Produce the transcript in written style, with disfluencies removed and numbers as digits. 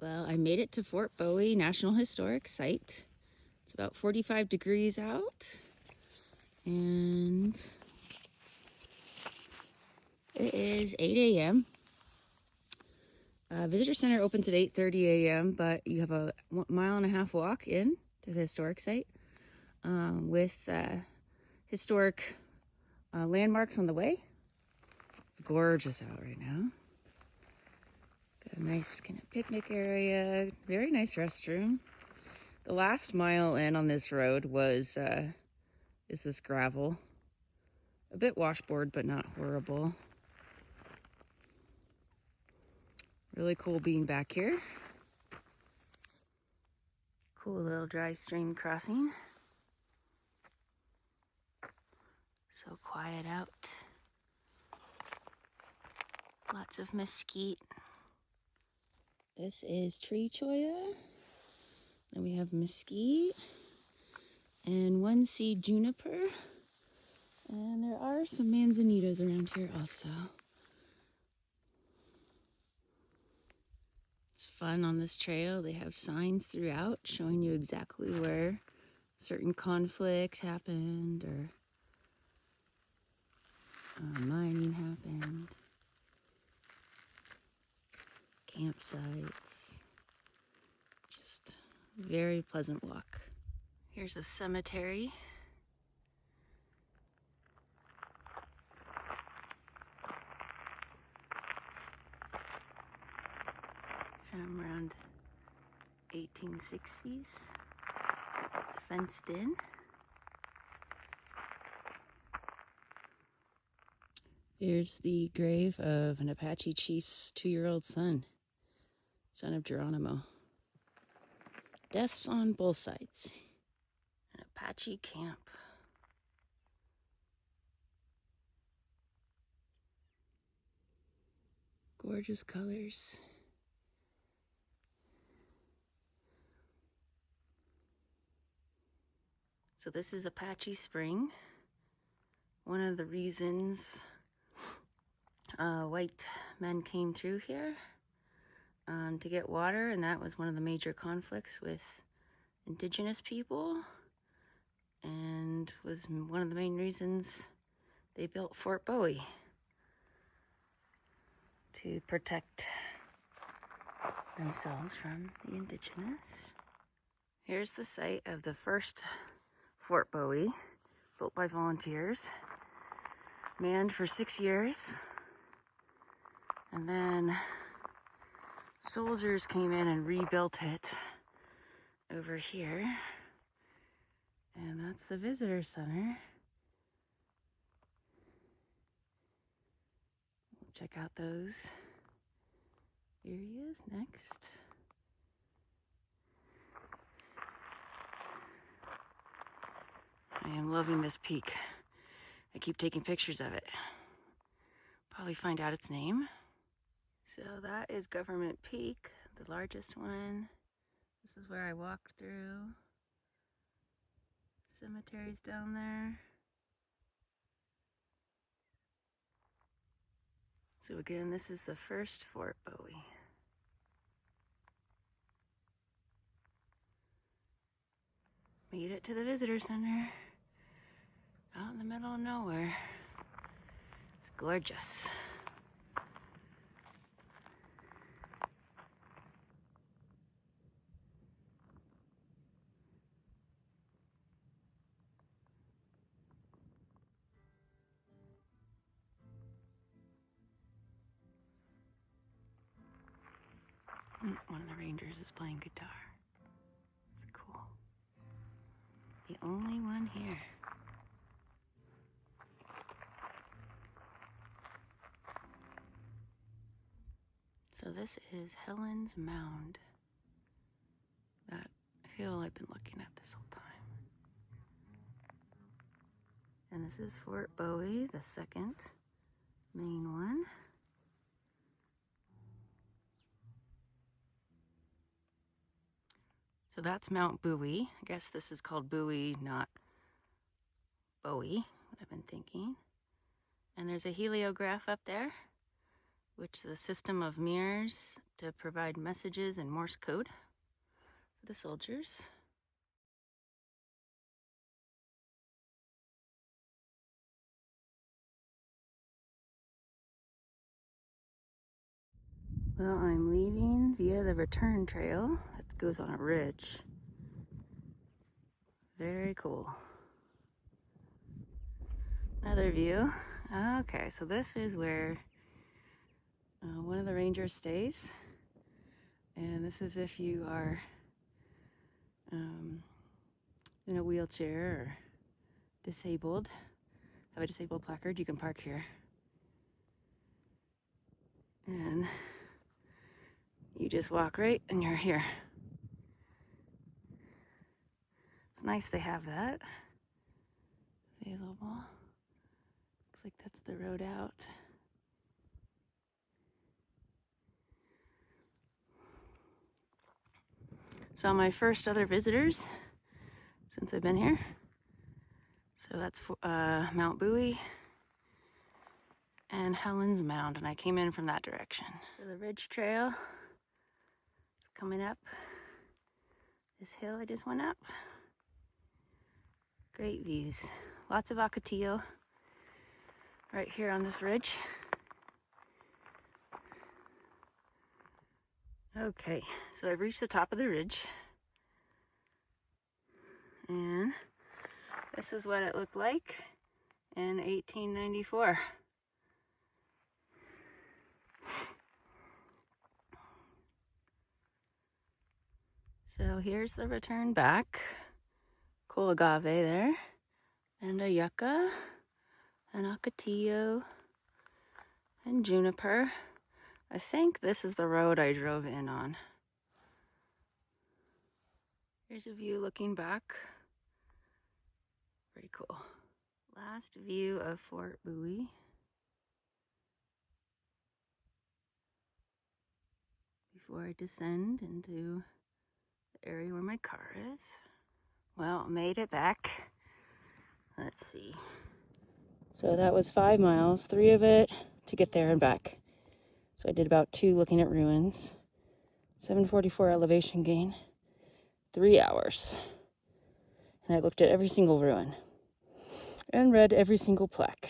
Well, I made it to Fort Bowie National Historic Site. It's about 45 degrees out, and it is 8 a.m. Visitor Center opens at 8:30 a.m., but you have a 1.5 mile walk in to the historic site with historic landmarks on the way. It's gorgeous out right now. Got a nice kind of picnic area, very nice restroom. The last mile in on this road is this gravel. A bit washboard, but not horrible. Really cool being back here. Cool little dry stream crossing. So quiet out. Lots of mesquite. This is tree cholla. Then we have mesquite and one seed juniper. And there are some manzanitas around here also. It's fun on this trail. They have signs throughout showing you exactly where certain conflicts happened or mining happened. Campsites. Just very pleasant walk. Here's a cemetery. From around 1860s. It's fenced in. Here's the grave of an Apache chief's 2-year-old son of Geronimo. Deaths on both sides. An Apache camp. Gorgeous colors. So this is Apache Spring. One of the reasons white men came through here to get water, and that was one of the major conflicts with indigenous people, and was one of the main reasons they built Fort Bowie, to protect themselves from the indigenous. Here's the site of the first Fort Bowie, built by volunteers, manned for 6 years. And then soldiers came in and rebuilt it over here. And that's the visitor center. We'll check out those areas next. I am loving this peak. I keep taking pictures of it. Probably find out its name. So that is Government Peak, the largest one. This is where I walked through. Cemeteries down there. So again, this is the first Fort Bowie. Made it to the visitor center. Out in the middle of nowhere. It's gorgeous. One of the rangers is playing guitar. It's cool. The only one here. So this is Helen's Mound. That hill I've been looking at this whole time. And this is Fort Bowie, the second main one. So that's Mount Bowie. I guess this is called Bowie, not Bowie, what I've been thinking. And there's a heliograph up there. which is a system of mirrors to provide messages in Morse code for the soldiers. Well, I'm leaving via the return trail that goes on a ridge. Very cool. Another view. Okay, so this is where one of the rangers stays. And this is if you are in a wheelchair or disabled, have a disabled placard, you can park here. And you just walk right and you're here. It's nice they have that available. Looks like that's the road out. So my first other visitors since I've been here. So that's Mount Bowie and Helen's Mound, and I came in from that direction. So the ridge trail is coming up this hill I just went up. Great views. Lots of Apache right here on this ridge. Okay, so I've reached the top of the ridge. And this is what it looked like in 1894. So here's the return back. Cool agave there, and a yucca, an ocotillo, and juniper. I think this is the road I drove in on. Here's a view looking back. Pretty cool. Last view of Fort Bowie. Before I descend into the area where my car is. Well, made it back. Let's see. So that was 5 miles, 3 of it to get there and back. So I did about 2 looking at ruins. 744 elevation gain, 3 hours. And I looked at every single ruin and read every single plaque.